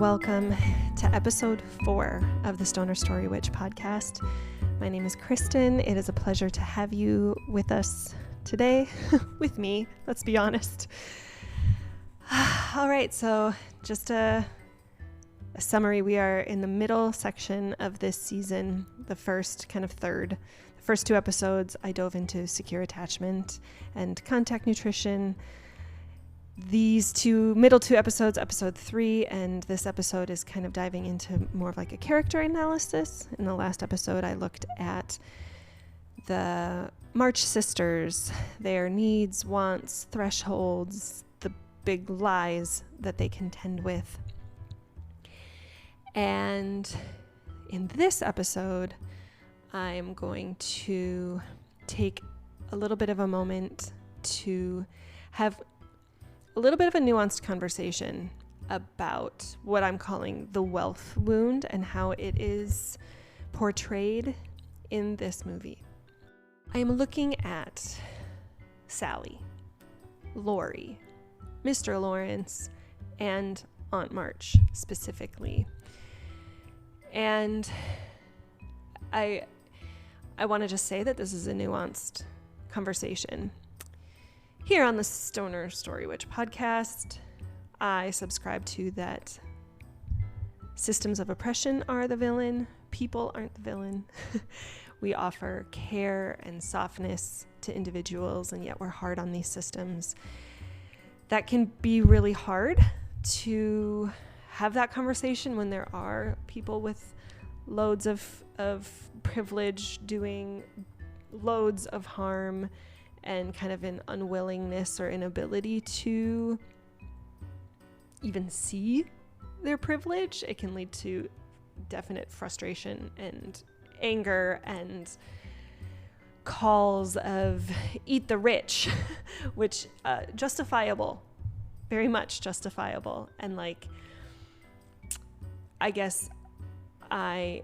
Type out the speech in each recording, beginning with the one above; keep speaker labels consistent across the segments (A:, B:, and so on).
A: welcome to episode 4 of the Stoner Story Witch podcast. My name is Kristyn. It is a pleasure to have you with us today, with me, let's be honest. All right, so just a summary. We are in the middle section of this season, the first kind of third. The first 2 episodes, I dove into secure attachment and contact nutrition. These middle two episodes, episode 3 and this episode, is kind of diving into more of like a character analysis. In the last episode, I looked at the March sisters, their needs, wants, thresholds, the big lies that they contend with. And in this episode, I'm going to take a little bit of a moment to have a little bit of a nuanced conversation about what I'm calling the wealth wound and how it is portrayed in this movie. I am looking at Sally, Laurie, Mr. Laurence, and Aunt March specifically. And I want to just say that this is a nuanced conversation. Here on the Stoner Story Witch podcast, I subscribe to that systems of oppression are the villain, people aren't the villain. We offer care and softness to individuals, and yet we're hard on these systems. That can be really hard to have that conversation when there are people with loads of privilege doing loads of harm and kind of an unwillingness or inability to even see their privilege. It can lead to definite frustration and anger and calls of eat the rich, which justifiable, very much justifiable. And like, I guess I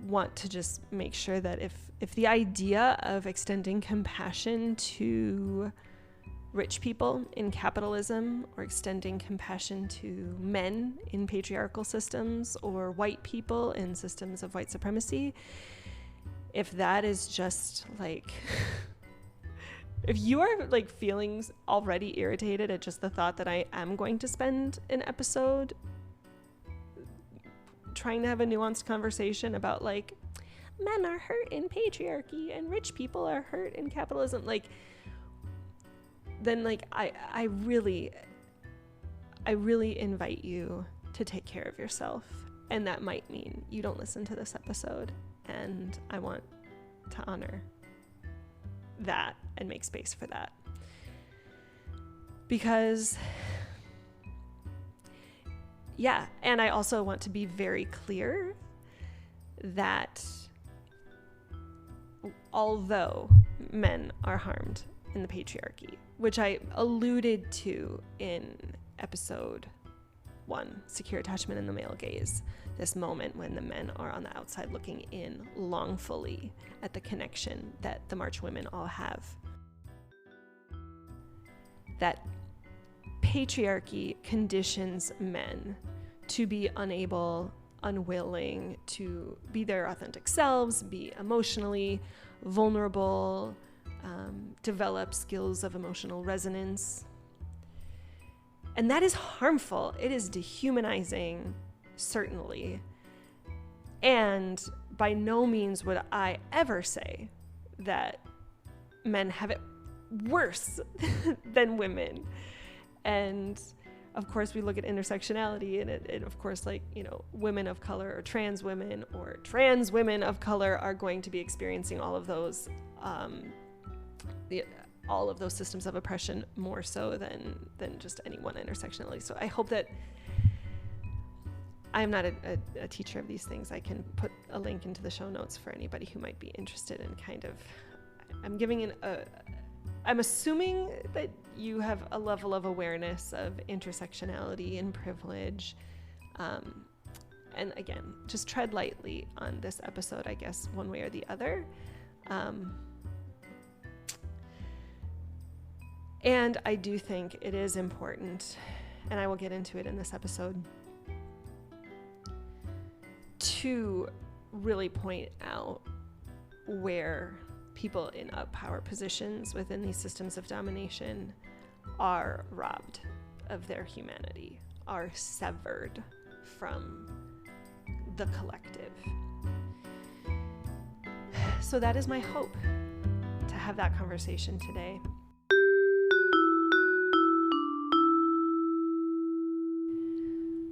A: want to just make sure that if the idea of extending compassion to rich people in capitalism, or extending compassion to men in patriarchal systems, or white people in systems of white supremacy, if that is just like, if you are like feeling already irritated at just the thought that I am going to spend an episode trying to have a nuanced conversation about like men are hurt in patriarchy and rich people are hurt in capitalism, like, then like I really invite you to take care of yourself, and that might mean you don't listen to this episode, and I want to honor that and make space for that, because yeah. And I also want to be very clear that although men are harmed in the patriarchy, which I alluded to in episode 1, secure attachment and the male gaze, this moment when the men are on the outside looking in longfully at the connection that the March women all have, that patriarchy conditions men to be unable, unwilling to be their authentic selves, be emotionally vulnerable, develop skills of emotional resonance. And that is harmful. It is dehumanizing, certainly. And by no means would I ever say that men have it worse than women. And of course, we look at intersectionality, and it of course, like, you know, women of color or trans women of color are going to be experiencing all of those, all of those systems of oppression more so than just any one intersectionality. So I hope that I'm not a teacher of these things. I can put a link into the show notes for anybody who might be interested in kind of, I'm assuming that you have a level of awareness of intersectionality and privilege. And again, just tread lightly on this episode, I guess, one way or the other. And I do think it is important and I will get into it in this episode, to really point out where people in power positions within these systems of domination are robbed of their humanity, are severed from the collective. So that is my hope, to have that conversation today.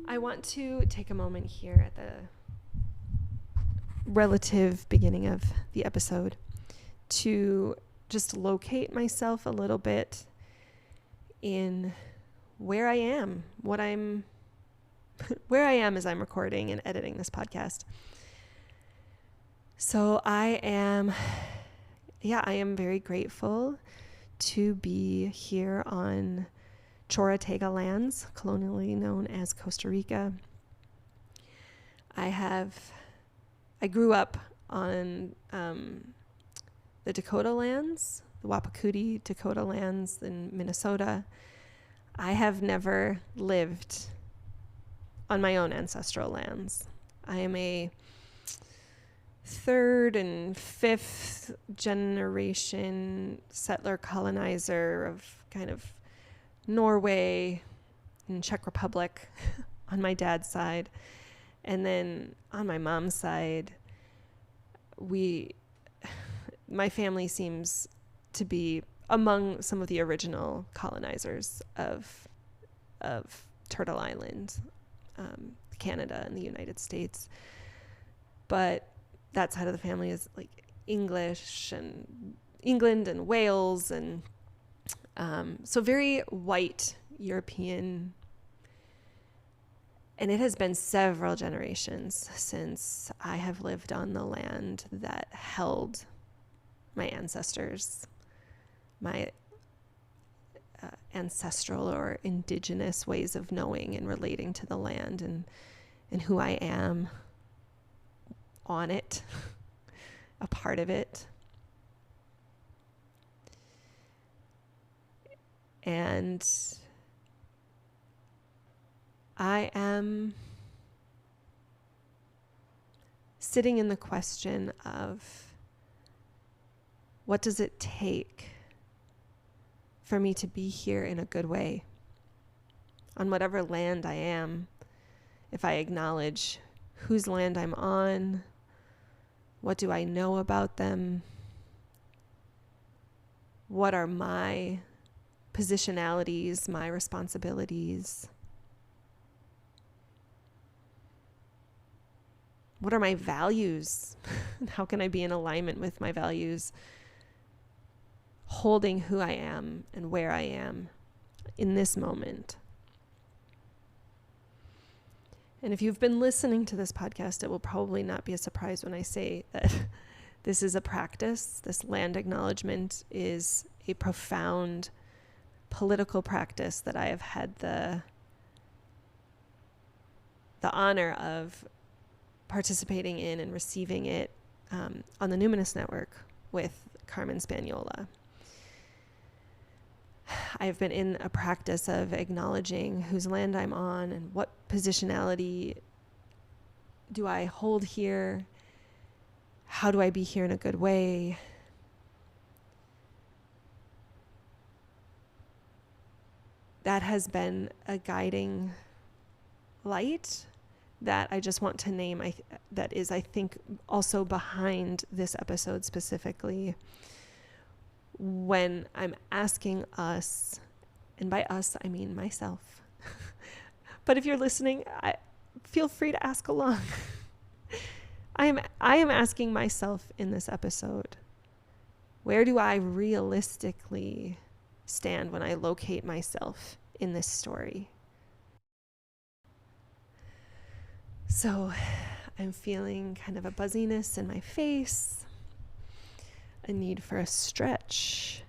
A: I want to take a moment here at the relative beginning of the episode to just locate myself a little bit in where I am, where I am as I'm recording and editing this podcast. So I am very grateful to be here on Chorotega lands, colonially known as Costa Rica. I grew up on the Dakota lands, the Wapakudi Dakota lands in Minnesota. I have never lived on my own ancestral lands. I am a third and fifth generation settler colonizer of kind of Norway and Czech Republic on my dad's side. And then on my mom's side, my family seems to be among some of the original colonizers of Turtle Island, Canada and the United States. But that side of the family is like English and England and Wales, and so very white European. And it has been several generations since I have lived on the land that held my ancestors, my ancestral or indigenous ways of knowing and relating to the land and who I am on it, a part of it. And I am sitting in the question of, what does it take for me to be here in a good way on whatever land I am? If I acknowledge whose land I'm on, what do I know about them? What are my positionalities, my responsibilities? What are my values? How can I be in alignment with my values? Holding who I am and where I am in this moment. And if you've been listening to this podcast, it will probably not be a surprise when I say that this is a practice. This land acknowledgement is a profound political practice that I have had the honor of participating in and receiving it on the Numinous Network with Carmen Spaniola. I've been in a practice of acknowledging whose land I'm on and what positionality do I hold here? How do I be here in a good way? That has been a guiding light that I just want to name, that is, I think, also behind this episode specifically, when I'm asking us, and by us, I mean myself. But if you're listening, feel free to ask along. I am asking myself in this episode, where do I realistically stand when I locate myself in this story? So I'm feeling kind of a buzziness in my face, a need for a stretch,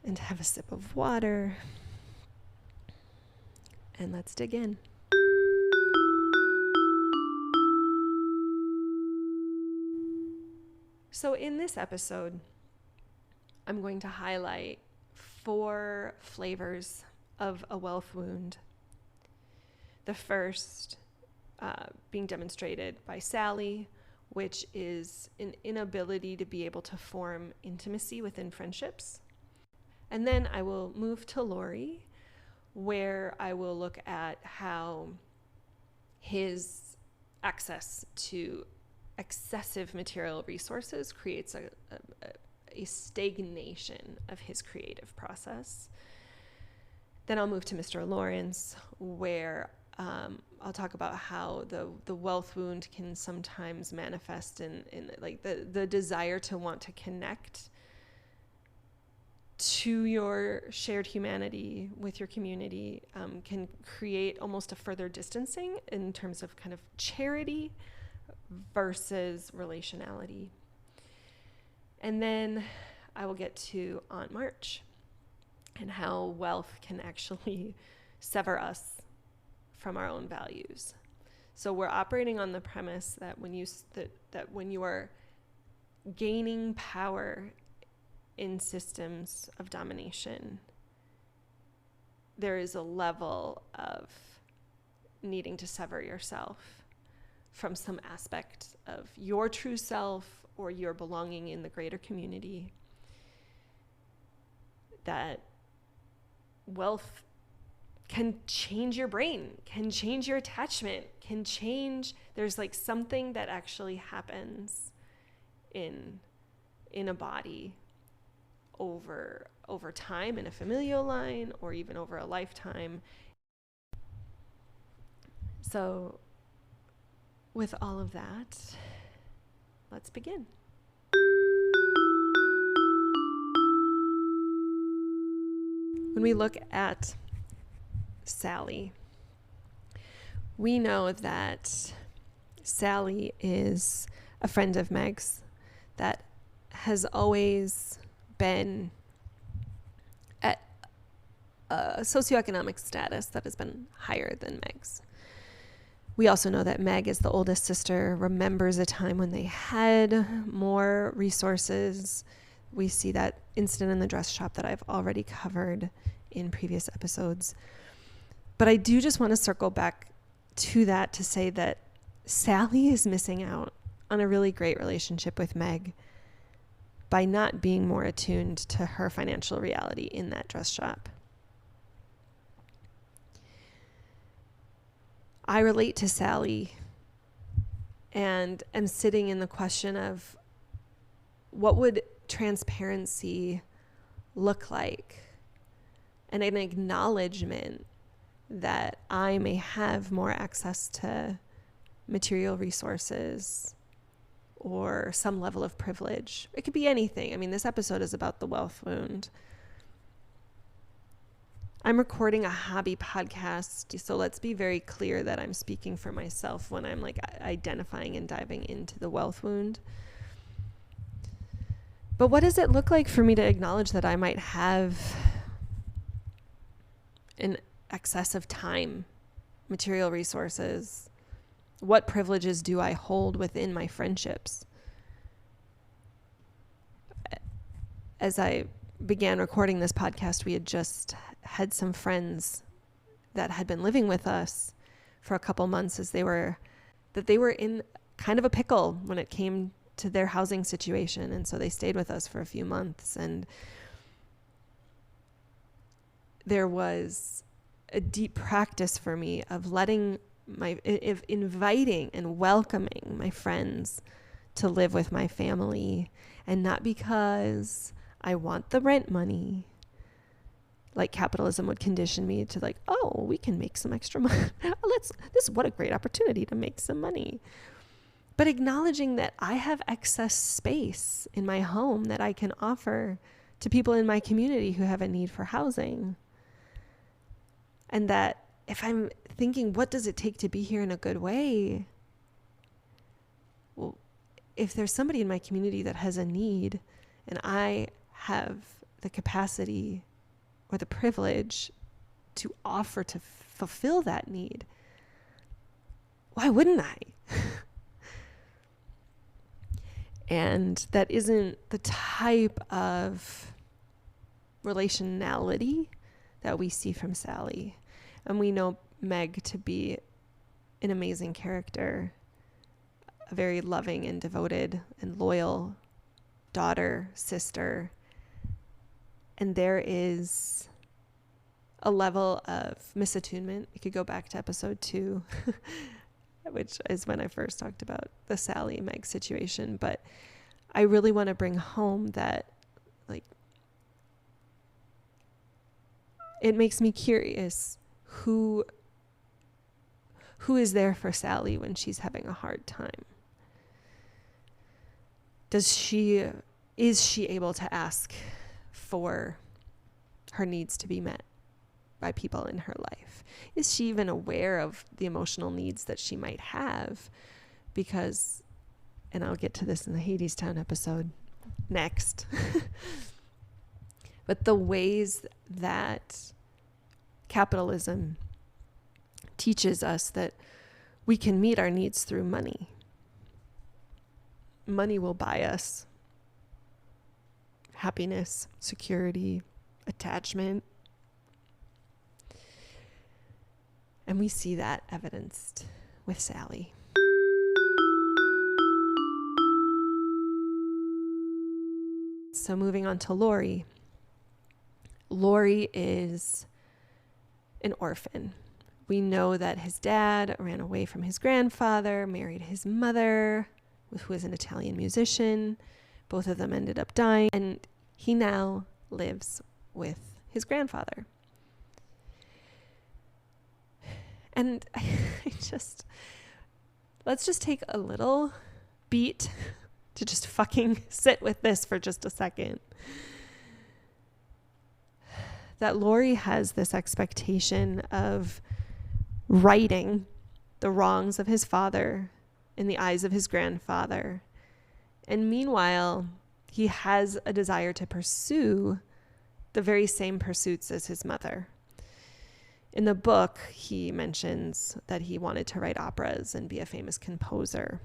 A: and to have a sip of water. And let's dig in. So in this episode, I'm going to highlight 4 flavors of a wealth wound. The first being demonstrated by Sally, which is an inability to be able to form intimacy within friendships. And then I will move to Laurie, where I will look at how his access to excessive material resources creates a stagnation of his creative process. Then I'll move to Mr. Laurence, where I'll talk about how the wealth wound can sometimes manifest in like the desire to want to connect to your shared humanity with your community can create almost a further distancing in terms of kind of charity versus relationality. And then I will get to Aunt March and how wealth can actually sever us from our own values. So we're operating on the premise that when you are gaining power in systems of domination, there is a level of needing to sever yourself from some aspect of your true self or your belonging in the greater community. That wealth can change your brain, can change your attachment, can change. There's like something that actually happens in a body over time in a familial line or even over a lifetime. So with all of that, let's begin. When we look at Sally, we know that Sally is a friend of Meg's that has always been at a socioeconomic status that has been higher than Meg's. We also know that Meg, as the oldest sister, remembers a time when they had more resources. We see that incident in the dress shop that I've already covered in previous episodes. But I do just want to circle back to that to say that Sally is missing out on a really great relationship with Meg by not being more attuned to her financial reality in that dress shop. I relate to Sally and am sitting in the question of what would transparency look like, and an acknowledgement that I may have more access to material resources or some level of privilege. It could be anything. I mean, this episode is about the wealth wound. I'm recording a hobby podcast, so let's be very clear that I'm speaking for myself when I'm like identifying and diving into the wealth wound. But what does it look like for me to acknowledge that I might have an excess of time, material resources? What privileges do I hold within my friendships? As I began recording this podcast, we had just had some friends that had been living with us for a couple months as they were in kind of a pickle when it came to their housing situation. And so they stayed with us for a few months, and there was a deep practice for me of inviting and welcoming my friends to live with my family, and not because I want the rent money, like capitalism would condition me to, like, oh, we can make some extra money. What a great opportunity to make some money. But acknowledging that I have excess space in my home that I can offer to people in my community who have a need for housing. And that if I'm thinking, what does it take to be here in a good way? Well, if there's somebody in my community that has a need and I have the capacity or the privilege to offer to fulfill that need, why wouldn't I? And that isn't the type of relationality that we see from Sally. And we know Meg to be an amazing character, a very loving and devoted and loyal daughter, sister. And there is a level of misattunement. We could go back to episode 2, which is when I first talked about the Sally Meg situation. But I really want to bring home that, like, it makes me curious who is there for Sally when she's having a hard time. Is she able to ask for her needs to be met by people in her life? Is she even aware of the emotional needs that she might have? Because, and I'll get to this in the Hadestown episode next, but the ways that capitalism teaches us that we can meet our needs through money. Money will buy us happiness, security, attachment. And we see that evidenced with Sally. So moving on to Laurie. Laurie is an orphan. We know that his dad ran away from his grandfather, married his mother, who was an Italian musician. Both of them ended up dying, and he now lives with his grandfather. And let's just take a little beat to just fucking sit with this for just a second. That Laurie has this expectation of righting the wrongs of his father in the eyes of his grandfather. And meanwhile, he has a desire to pursue the very same pursuits as his mother. In the book, he mentions that he wanted to write operas and be a famous composer.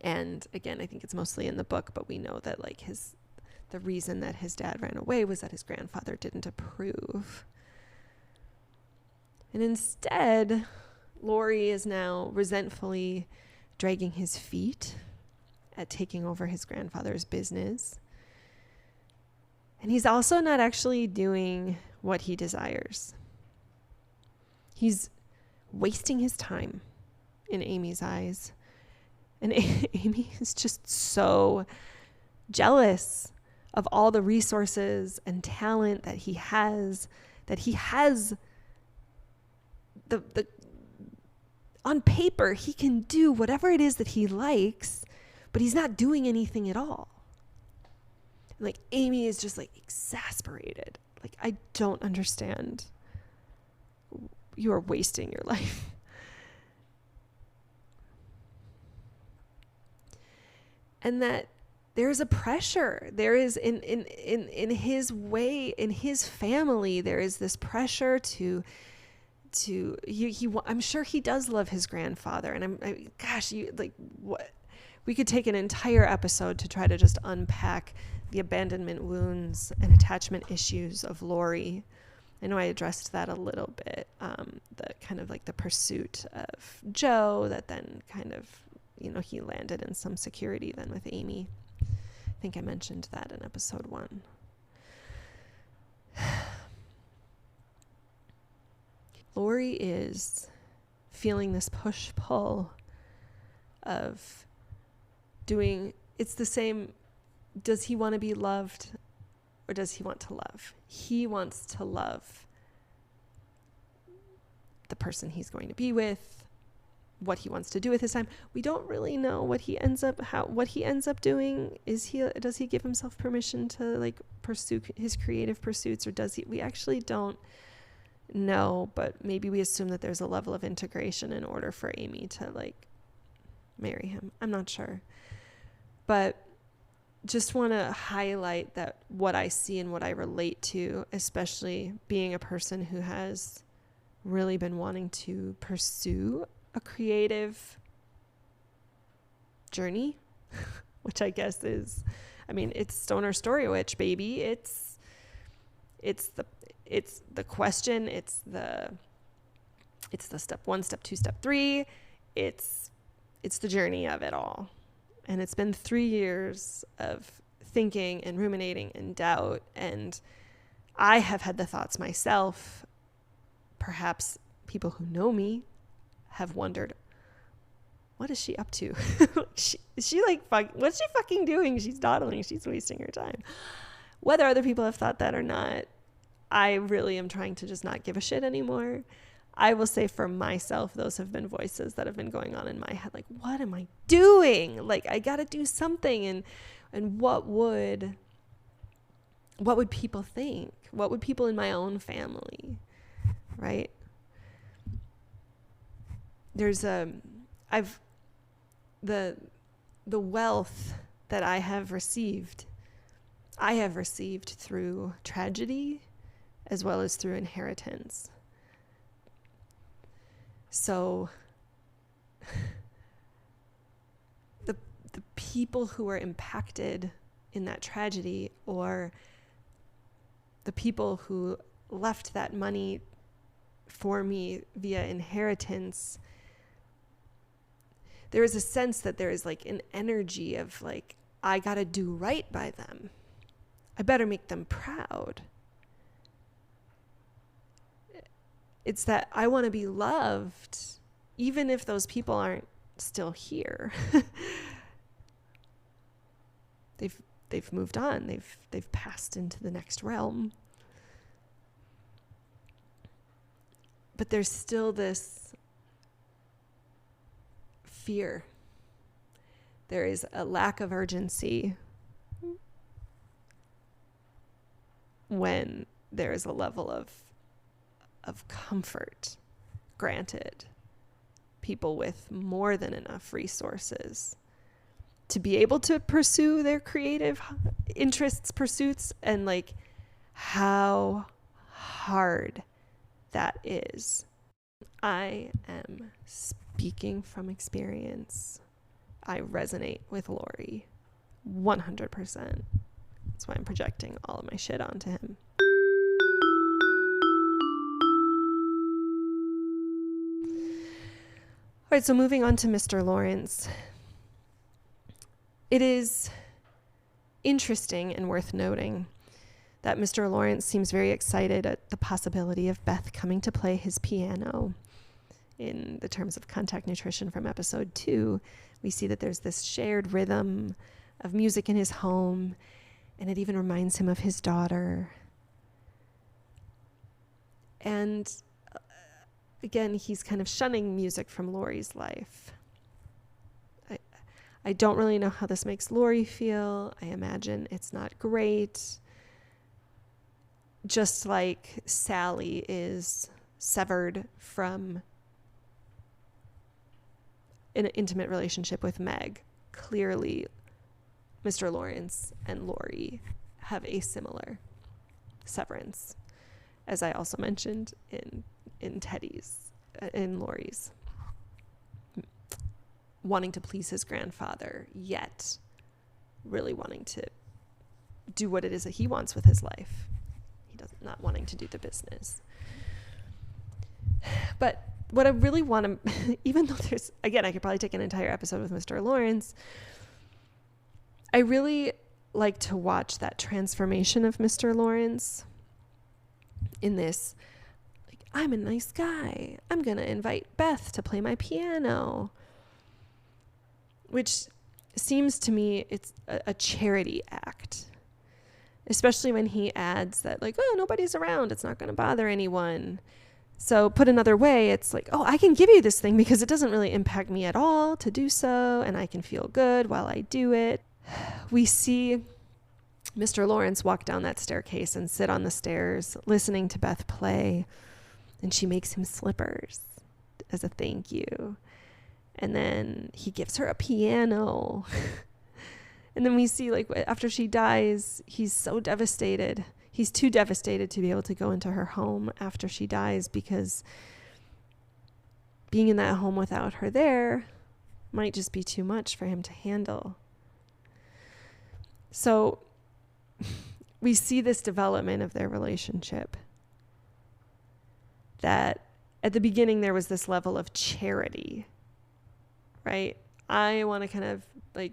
A: And again, I think it's mostly in the book, but we know that like the reason that his dad ran away was that his grandfather didn't approve. And instead, Laurie is now resentfully dragging his feet at taking over his grandfather's business. And he's also not actually doing what he desires. He's wasting his time in Amy's eyes. And Amy is just so jealous of all the resources and talent that he has the on paper, he can do whatever it is that he likes, but he's not doing anything at all. And like Amy is just like exasperated. Like, I don't understand. You are wasting your life. And that there's a pressure. There is in his way, in his family, there is this pressure to I'm sure he does love his grandfather. And what? We could take an entire episode to try to just unpack the abandonment wounds and attachment issues of Laurie. I know I addressed that a little bit. The kind of like the pursuit of Joe that then kind of, he landed in some security then with Amy. I think I mentioned that in episode 1. Laurie is feeling this push-pull of it's the same, does he want to be loved or does he want to love? He wants to love the person he's going to be with, what he wants to do with his time. We don't really know what he ends up doing. Does he give himself permission to like pursue his creative pursuits, or does he? We actually don't know, but maybe we assume that there's a level of integration in order for Amy to like marry him. I'm not sure, but just want to highlight that what I see and what I relate to, especially being a person who has really been wanting to pursue a creative journey, which I guess is, it's Stoner Story Witch, baby. it's the question, it's the step 1, step 2, step 3. It's the journey of it all. And it's been 3 years of thinking and ruminating and doubt. And I have had the thoughts myself. Perhaps people who know me have wondered, what is she up to? What's she fucking doing? She's dawdling. She's wasting her time. Whether other people have thought that or not, I really am trying to just not give a shit anymore. I will say for myself, those have been voices that have been going on in my head. Like, what am I doing? Like, I got to do something. And what would people think? What would people in my own family, right? There's the wealth that I have received through tragedy as well as through inheritance. So the people who were impacted in that tragedy, or the people who left that money for me via inheritance, there is a sense that there is like an energy of like, I got to do right by them. I better make them proud. It's that I want to be loved, even if those people aren't still here. They've moved on. They've passed into the next realm. But there's still this fear. There is a lack of urgency when there is a level of comfort granted people with more than enough resources to be able to pursue their creative interests, pursuits, and like how hard that is. I am speaking from experience. I resonate with Laurie 100%. That's why I'm projecting all of my shit onto him. All right, so moving on to Mr. Laurence. It is interesting and worth noting that Mr. Laurence seems very excited at the possibility of Beth coming to play his piano. In the terms of contact nutrition from episode 2, we see that there's this shared rhythm of music in his home, and it even reminds him of his daughter. And again, he's kind of shunning music from Laurie's life. I don't really know how this makes Laurie feel. I imagine it's not great. Just like Sally is severed from an intimate relationship with Meg, clearly Mr. Laurence and Laurie have a similar severance, as I also mentioned in Laurie's, wanting to please his grandfather, yet really wanting to do what it is that he wants with his life. Not wanting to do the business. But what I really want to, even though there's, again, I could probably take an entire episode with Mr. Laurence, I really like to watch that transformation of Mr. Laurence in this, like, I'm a nice guy. I'm going to invite Beth to play my piano. Which seems to me it's a charity act. Especially when he adds that, like, oh, nobody's around. It's not going to bother anyone. So put another way, it's like, oh, I can give you this thing because it doesn't really impact me at all to do so. And I can feel good while I do it. We see Mr. Laurence walk down that staircase and sit on the stairs listening to Beth play. And she makes him slippers as a thank you. And then he gives her a piano. And then we see, like, after she dies, he's so devastated. He's too devastated to be able to go into her home after she dies, because being in that home without her there might just be too much for him to handle. So we see this development of their relationship that at the beginning there was this level of charity, right? I want to kind of like,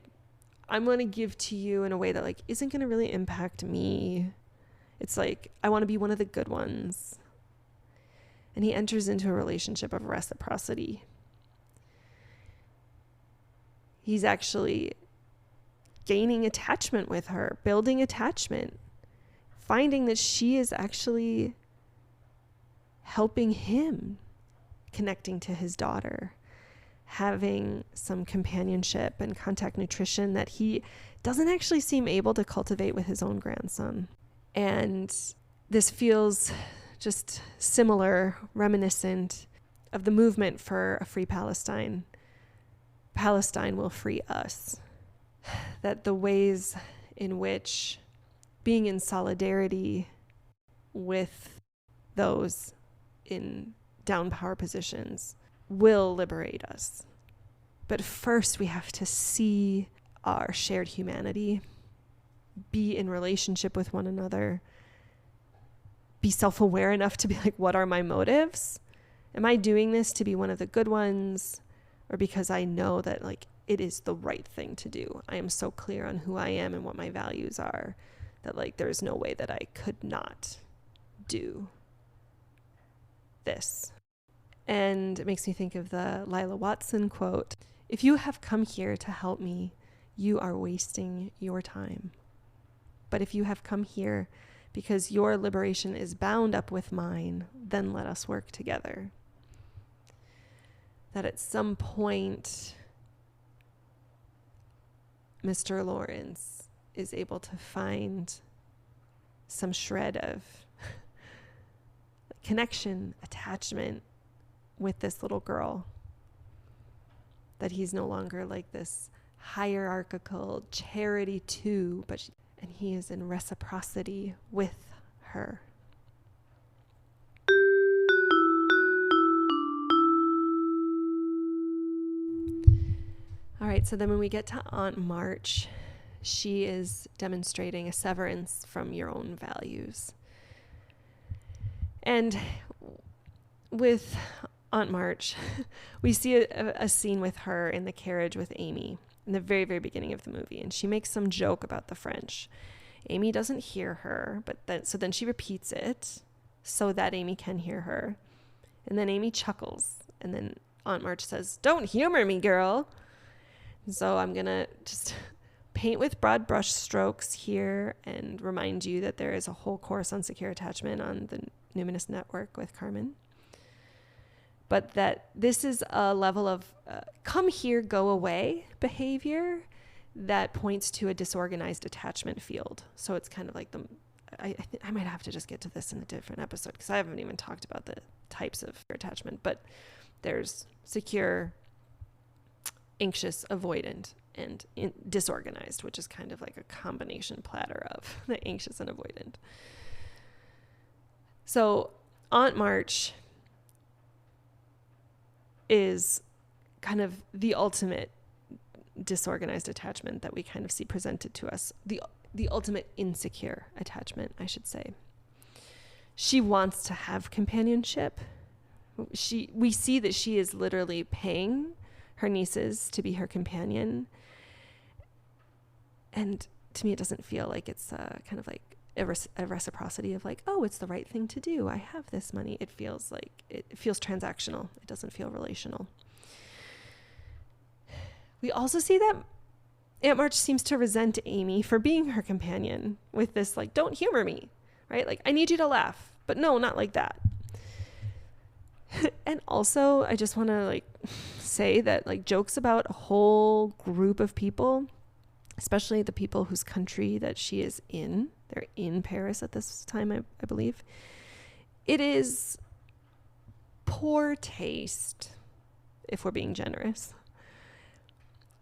A: I'm going to give to you in a way that like isn't going to really impact me. It's like, I want to be one of the good ones. And he enters into a relationship of reciprocity. He's actually gaining attachment with her, building attachment, finding that she is actually helping him, connecting to his daughter, having some companionship and contact nutrition that he doesn't actually seem able to cultivate with his own grandson. And this feels just similar, reminiscent of the movement for a free Palestine. Palestine will free us. That the ways in which being in solidarity with those in down power positions will liberate us. But first we have to see our shared humanity, be in relationship with one another, be self-aware enough to be like, what are my motives? Am I doing this to be one of the good ones, or because I know that like it is the right thing to do? I am so clear on who I am and what my values are that like there's no way that I could not do this. And it makes me think of the Lila Watson quote, "If you have come here to help me, you are wasting your time. But if you have come here because your liberation is bound up with mine, then let us work together." That at some point, Mr. Laurence is able to find some shred of connection, attachment with this little girl. That he's no longer like this hierarchical charity to, and he is in reciprocity with her. All right, so then when we get to Aunt March, she is demonstrating a severance from your own values. And with Aunt March, we see a scene with her in the carriage with Amy in the very, very beginning of the movie. And she makes some joke about the French. Amy doesn't hear her, so then she repeats it so that Amy can hear her. And then Amy chuckles. And then Aunt March says, "Don't humor me, girl." So I'm going to just paint with broad brush strokes here and remind you that there is a whole course on secure attachment on the Numinous Network with Carmen. But that this is a level of come here, go away behavior that points to a disorganized attachment field. So it's kind of like I might have to just get to this in a different episode because I haven't even talked about the types of attachment. But there's secure, anxious, avoidant, and disorganized, which is kind of like a combination platter of the anxious and avoidant. So Aunt March is kind of the ultimate disorganized attachment that we kind of see presented to us. The ultimate insecure attachment, I should say. She wants to have companionship. We see that she is literally paying her nieces to be her companion. And to me, it doesn't feel like it's kind of like a reciprocity of like, oh, it's the right thing to do. I have this money. It feels like it feels transactional. It doesn't feel relational. We also see that Aunt March seems to resent Amy for being her companion with this like, don't humor me, right? Like, I need you to laugh, but no, not like that. And also, I just want to like say that like jokes about a whole group of people, especially the people whose country that she is in, they're in Paris at this time, I believe. It is poor taste, if we're being generous,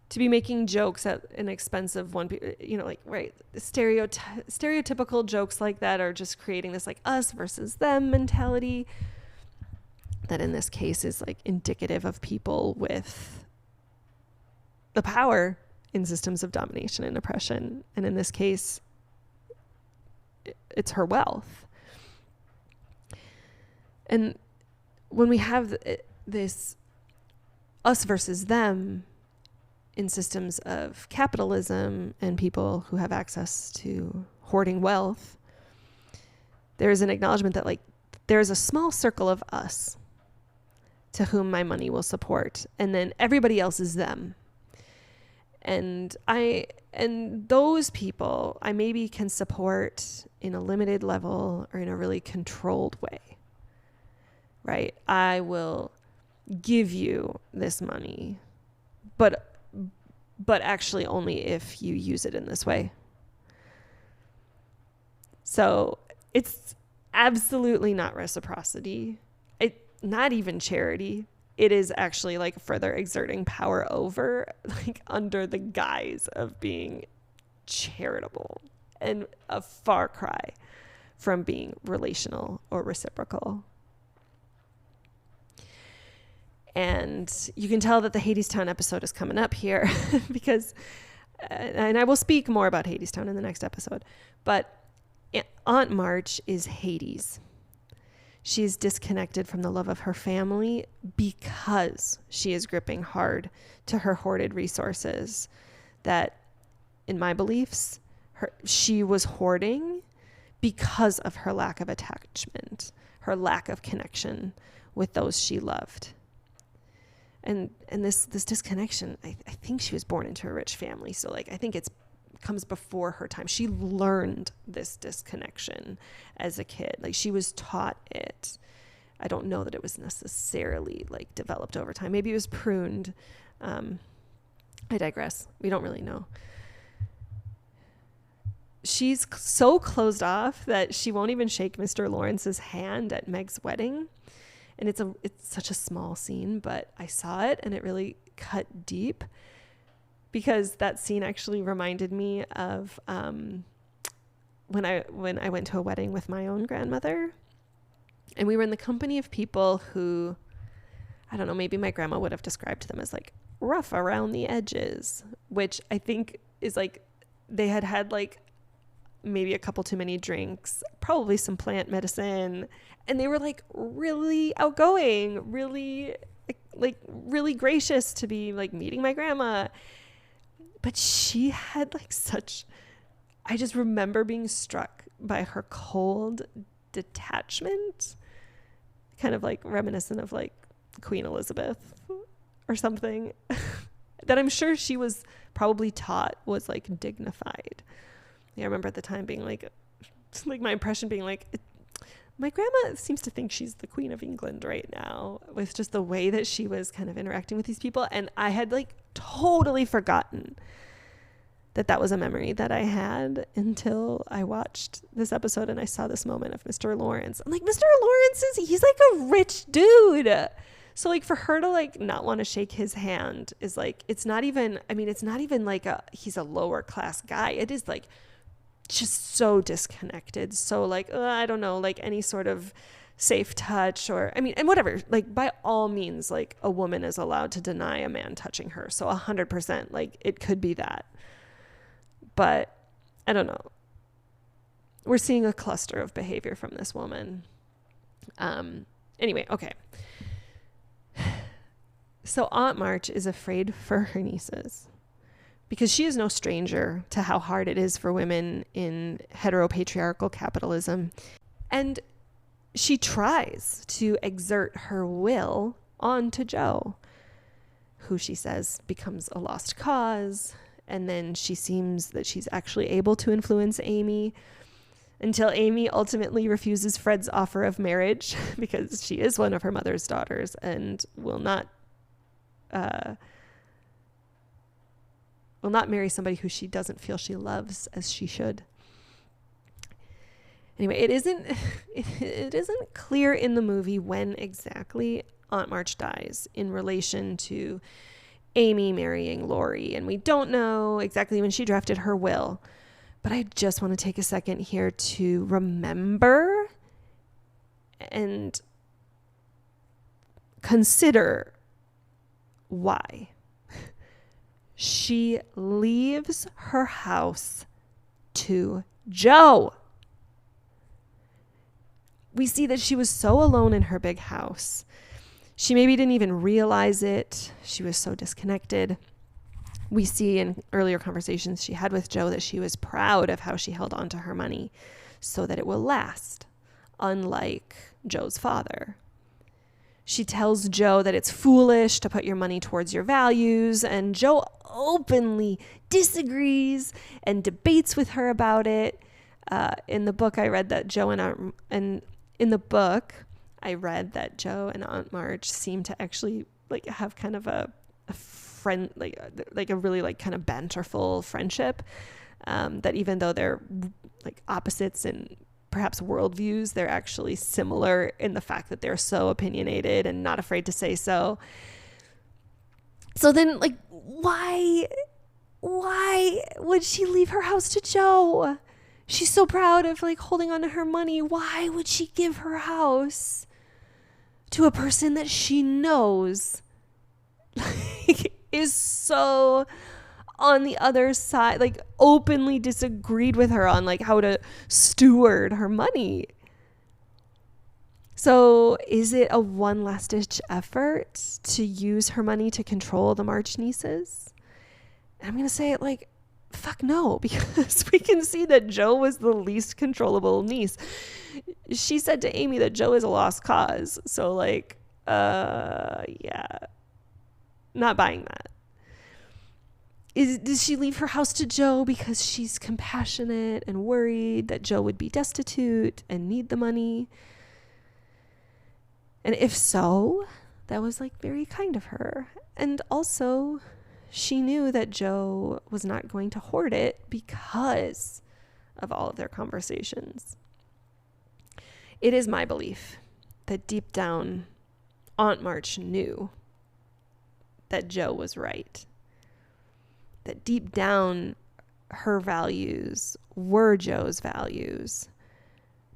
A: to be making jokes at an expense of one, you know, like, right, stereotypical jokes like that are just creating this like us versus them mentality that in this case is like indicative of people with the power in systems of domination and oppression. And in this case, it's her wealth. And when we have this us versus them in systems of capitalism and people who have access to hoarding wealth, there's an acknowledgement that like there's a small circle of us to whom my money will support, and then everybody else is them. And those people I maybe can support in a limited level or in a really controlled way, right? I will give you this money, but actually only if you use it in this way. So it's absolutely not reciprocity. Not even charity. It is actually like further exerting power over, like under the guise of being charitable, and a far cry from being relational or reciprocal. And you can tell that the Hadestown episode is coming up here because, and I will speak more about Hadestown in the next episode, but Aunt March is Hades. She is disconnected from the love of her family because she is gripping hard to her hoarded resources that, in my beliefs, she was hoarding because of her lack of attachment, her lack of connection with those she loved. And this disconnection, I think she was born into a rich family. So like, I think comes before her time. She learned this disconnection as a kid. Like she was taught it. I don't know that it was necessarily like developed over time. Maybe it was pruned. I digress. We don't really know. She's so closed off that she won't even shake Mr. Lawrence's hand at Meg's wedding. And it's such a small scene, but I saw it and it really cut deep, because that scene actually reminded me of when I went to a wedding with my own grandmother, and we were in the company of people who, I don't know, maybe my grandma would have described them as like rough around the edges, which I think is like they had like maybe a couple too many drinks, probably some plant medicine, and they were like really outgoing, really gracious to be like meeting my grandma. But she had like I just remember being struck by her cold detachment, kind of like reminiscent of like Queen Elizabeth or something, that I'm sure she was probably taught was like dignified. I remember at the time being like my impression being like, my grandma seems to think she's the Queen of England right now, with just the way that she was kind of interacting with these people. And I had like totally forgotten that was a memory that I had until I watched this episode and I saw this moment of Mr. Laurence. I'm like, Mr. Laurence he's like a rich dude. So like for her to like not want to shake his hand is like, it's not even like he's a lower class guy. It is like just so disconnected. So like, I don't know, like any sort of safe touch or, and whatever, like by all means, like a woman is allowed to deny a man touching her. So 100%, like it could be that. But I don't know. We're seeing a cluster of behavior from this woman. Anyway, okay. So Aunt March is afraid for her nieces because she is no stranger to how hard it is for women in heteropatriarchal capitalism. And she tries to exert her will onto Joe, who she says becomes a lost cause. And then she seems that she's actually able to influence Amy until Amy ultimately refuses Fred's offer of marriage because she is one of her mother's daughters and will not marry somebody who she doesn't feel she loves as she should. Anyway, it isn't clear in the movie when exactly Aunt March dies in relation to Amy marrying Laurie, and we don't know exactly when she drafted her will, but I just want to take a second here to remember and consider why she leaves her house to Joe. we see that she was so alone in her big house. She maybe didn't even realize it. She was so disconnected. We see in earlier conversations she had with Joe that she was proud of how she held on to her money so that it will last, unlike Joe's father. She tells Joe that it's foolish to put your money towards your values, and Joe openly disagrees and debates with her about it. In the book, I read that Joe and Aunt March seem to actually like have kind of a friend, like a really like kind of banterful friendship. That even though they're like opposites in perhaps worldviews, they're actually similar in the fact that they're so opinionated and not afraid to say so. So then, like, why would she leave her house to Joe? She's so proud of like holding on to her money. Why would she give her house to a person that she knows like, is so on the other side, like openly disagreed with her on like how to steward her money? So is it a one last ditch effort to use her money to control the March nieces? And I'm going to say it like, fuck no, because we can see that Joe was the least controllable niece. She said to Amy that Joe is a lost cause. So like, yeah, not buying that. Does she leave her house to Joe because she's compassionate and worried that Joe would be destitute and need the money? And if so, that was like very kind of her. And also, she knew that Joe was not going to hoard it because of all of their conversations. It is my belief that deep down, Aunt March knew that Joe was right. That deep down, her values were Joe's values,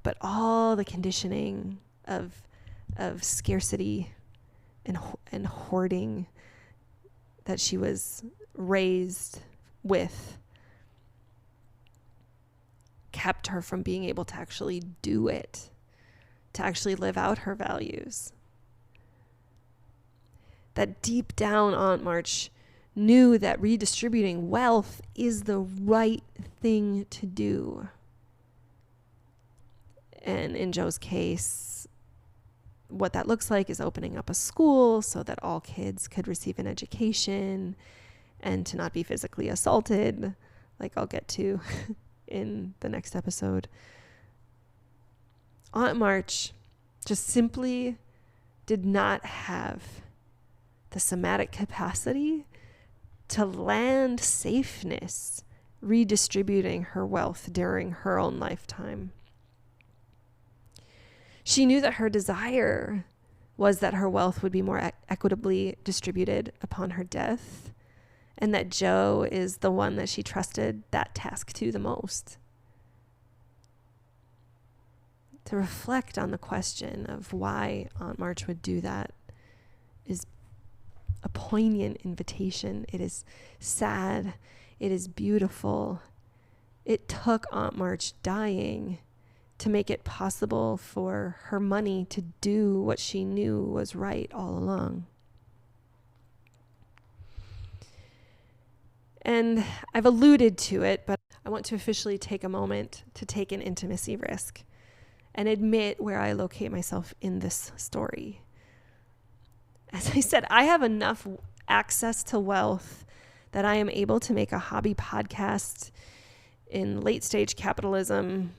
A: but all the conditioning of scarcity and hoarding that she was raised with kept her from being able to actually do it, to actually live out her values. That deep down, Aunt March knew that redistributing wealth is the right thing to do. And in Joe's case, what that looks like is opening up a school so that all kids could receive an education and to not be physically assaulted, like I'll get to in the next episode. Aunt March just simply did not have the somatic capacity to land safeness redistributing her wealth during her own lifetime. She knew that her desire was that her wealth would be more equitably distributed upon her death, and that Joe is the one that she trusted that task to the most. To reflect on the question of why Aunt March would do that is a poignant invitation. It is sad. It is beautiful. It took Aunt March dying to make it possible for her money to do what she knew was right all along. And I've alluded to it, but I want to officially take a moment to take an intimacy risk and admit where I locate myself in this story. As I said, I have enough access to wealth that I am able to make a hobby podcast in late stage capitalism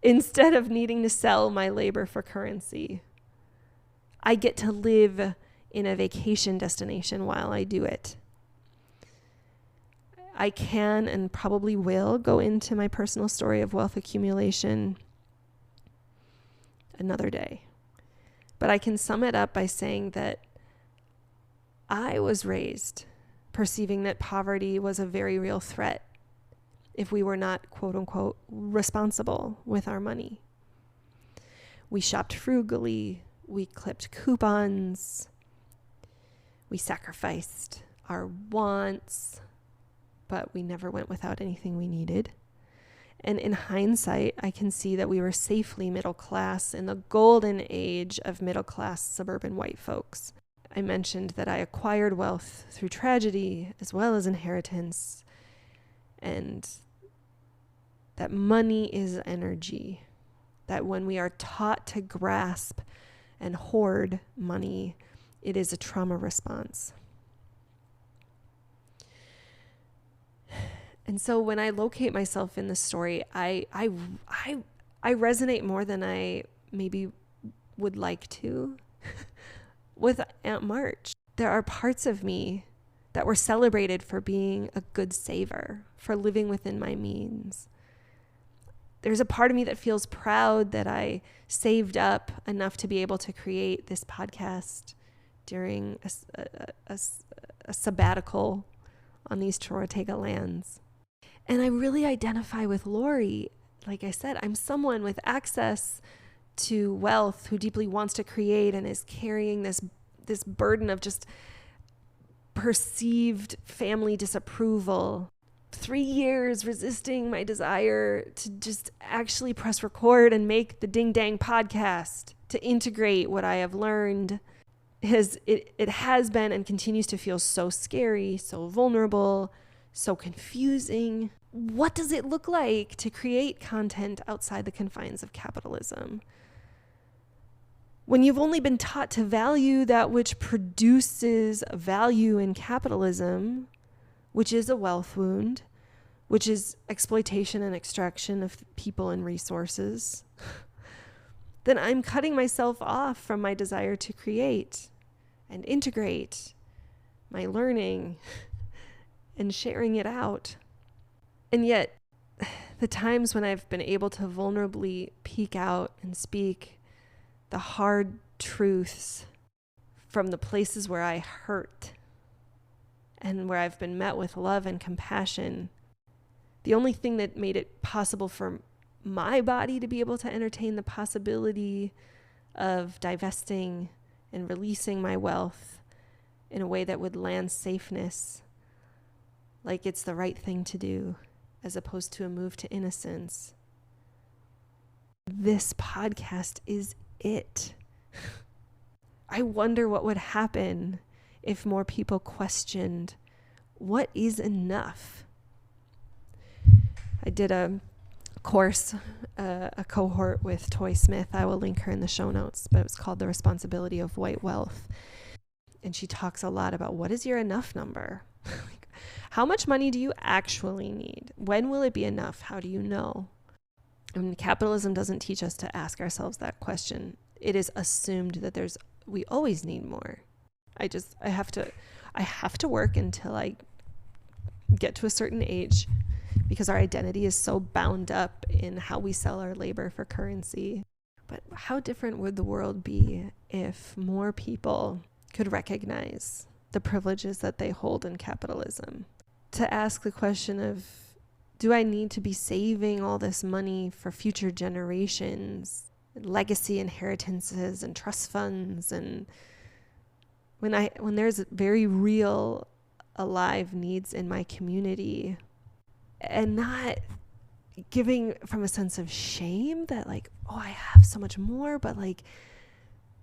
A: instead of needing to sell my labor for currency. I get to live in a vacation destination while I do it. I can and probably will go into my personal story of wealth accumulation another day. But I can sum it up by saying that I was raised perceiving that poverty was a very real threat if we were not, quote unquote, responsible with our money. We shopped frugally, we clipped coupons, we sacrificed our wants, but we never went without anything we needed. And in hindsight, I can see that we were safely middle class in the golden age of middle class suburban white folks. I mentioned that I acquired wealth through tragedy as well as inheritance, and that money is energy. That when we are taught to grasp and hoard money, it is a trauma response. And so when I locate myself in this story, I resonate more than I maybe would like to with Aunt March. There are parts of me that were celebrated for being a good saver, for living within my means. There's a part of me that feels proud that I saved up enough to be able to create this podcast during a sabbatical on these Chorotega lands. And I really identify with Laurie. Like I said, I'm someone with access to wealth who deeply wants to create and is carrying this burden of just perceived family disapproval. 3 years resisting my desire to just actually press record and make the Ding Dang podcast, to integrate what I have learned. It has been and continues to feel so scary, so vulnerable, so confusing. What does it look like to create content outside the confines of capitalism? When you've only been taught to value that which produces value in capitalism, which is a wealth wound, which is exploitation and extraction of people and resources, then I'm cutting myself off from my desire to create and integrate my learning and sharing it out. And yet, the times when I've been able to vulnerably peek out and speak the hard truths from the places where I hurt and where I've been met with love and compassion, the only thing that made it possible for my body to be able to entertain the possibility of divesting and releasing my wealth in a way that would land safeness, like it's the right thing to do, as opposed to a move to innocence. This podcast is it. I wonder what would happen if more people questioned what is enough. I did a course, a cohort with Toy Smith. I will link her in the show notes, but it was called The Responsibility of White Wealth. And she talks a lot about what is your enough number? Like, how much money do you actually need? When will it be enough? How do you know? I mean, capitalism doesn't teach us to ask ourselves that question. It is assumed that we always need more. I have to work until I get to a certain age, because our identity is so bound up in how we sell our labor for currency. But how different would the world be if more people could recognize the privileges that they hold in capitalism? To ask the question of, do I need to be saving all this money for future generations, legacy inheritances and trust funds? And when there's very real, alive needs in my community, and not giving from a sense of shame that like, oh, I have so much more, but like,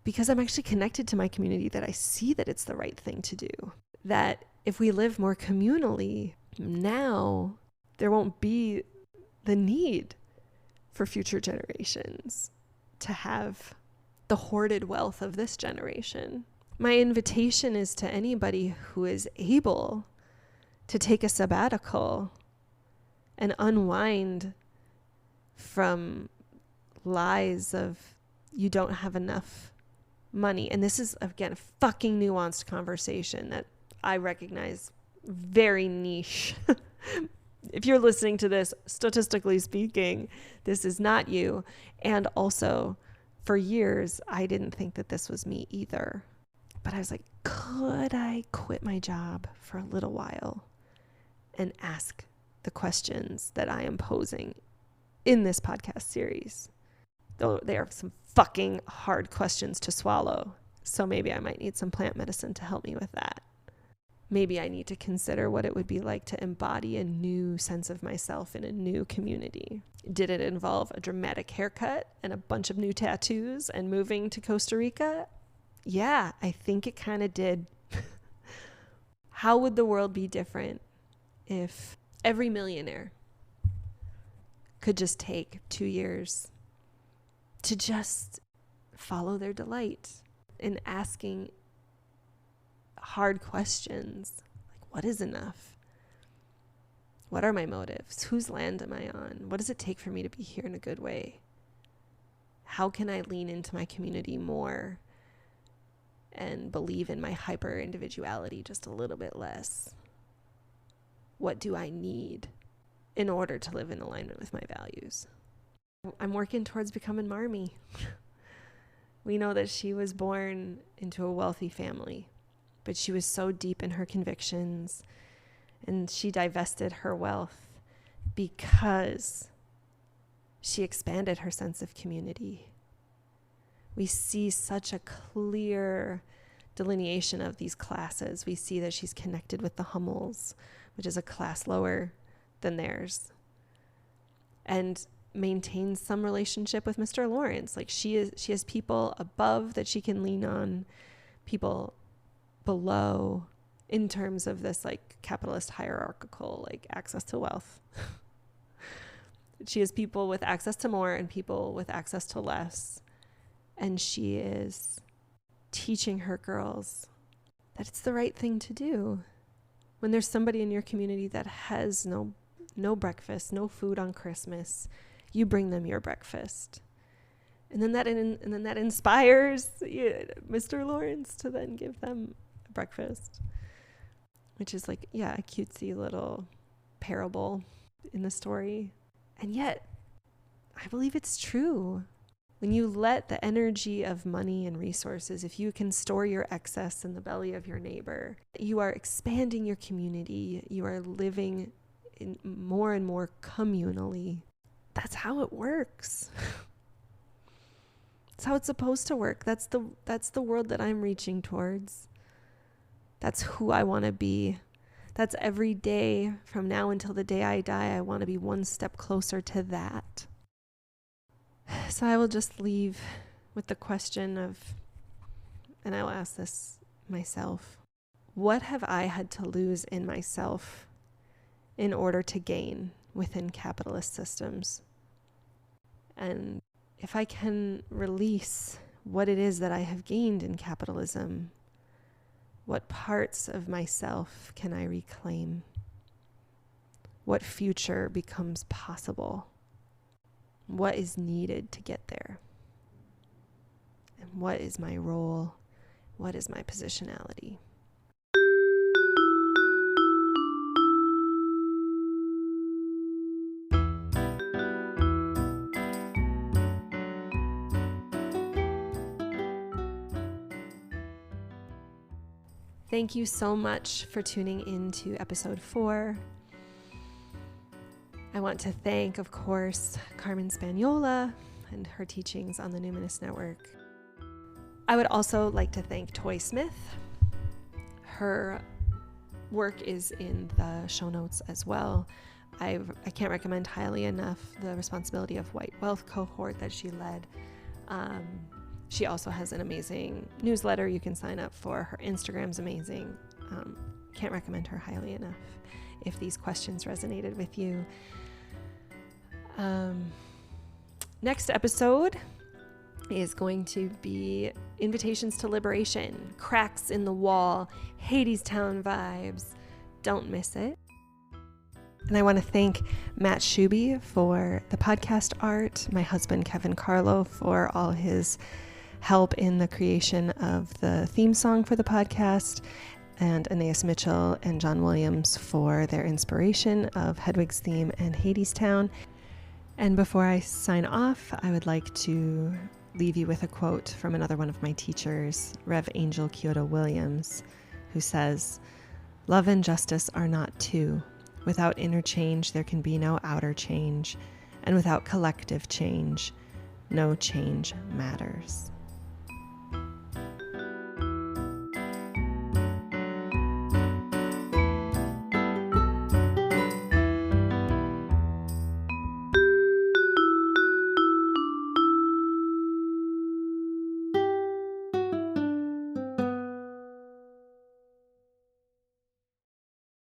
A: because I'm actually connected to my community, that I see that it's the right thing to do. That if we live more communally now, there won't be the need for future generations to have the hoarded wealth of this generation. My invitation is to anybody who is able to take a sabbatical and unwind from lies of you don't have enough money. And this is, again, a fucking nuanced conversation that I recognize very niche. If you're listening to this, statistically speaking, this is not you. And also, for years, I didn't think that this was me either. But I was like, could I quit my job for a little while and ask the questions that I am posing in this podcast series? Though they are some fucking hard questions to swallow. So maybe I might need some plant medicine to help me with that. maybe I need to consider what it would be like to embody a new sense of myself in a new community. Did it involve a dramatic haircut and a bunch of new tattoos and moving to Costa Rica? Yeah, I think it kind of did. How would the world be different if every millionaire could just take 2 years to just follow their delight in asking hard questions? Like, what is enough? What are my motives? Whose land am I on? What does it take for me to be here in a good way? How can I lean into my community more and believe in my hyper individuality just a little bit less? What do I need in order to live in alignment with my values? I'm working towards becoming Marmee. We know that she was born into a wealthy family, but she was so deep in her convictions, and she divested her wealth because she expanded her sense of community. We see such a clear delineation of these classes. We see that she's connected with the Hummels, which is a class lower than theirs, and maintains some relationship with Mr. Laurence. Like, she has people above that she can lean on, people below, in terms of this like capitalist hierarchical like access to wealth. She has people with access to more and people with access to less, and she is teaching her girls that it's the right thing to do. When there's somebody in your community that has no breakfast, no food on Christmas, you bring them your breakfast. And then that inspires Mr. Laurence to then give them a breakfast, which is like, yeah, a cutesy little parable in the story. And yet, I believe it's true. When you let the energy of money and resources, if you can store your excess in the belly of your neighbor, you are expanding your community. You are living in more and more communally. That's how it works. That's how it's supposed to work. That's the world that I'm reaching towards. That's who I want to be. That's every day from now until the day I die. I want to be one step closer to that. So I will just leave with the question of, and I will ask this myself, what have I had to lose in myself in order to gain within capitalist systems? And if I can release what it is that I have gained in capitalism, what parts of myself can I reclaim? What future becomes possible? What is needed to get there? And what is my role? What is my positionality? Thank you so much for tuning in to episode 4. I want to thank, of course, Carmen Spaniola and her teachings on the Numinous Network. I would also like to thank Toy Smith. Her work is in the show notes as well. I can't recommend highly enough the Responsibility of White Wealth cohort that she led. She also has an amazing newsletter you can sign up for. Her Instagram's amazing. Can't recommend her highly enough if these questions resonated with you. Next episode is going to be invitations to liberation, cracks in the wall, Hadestown vibes. Don't miss it. And I want to thank Matt Shuby for the podcast art, my husband Kevin Carlo for all his help in the creation of the theme song for the podcast, and Anais Mitchell and John Williams for their inspiration of Hedwig's theme and Hadestown. And before I sign off, I would like to leave you with a quote from another one of my teachers, Rev. Angel Kyoto Williams, who says, "Love and justice are not two. Without inner change, there can be no outer change. And without collective change, no change matters."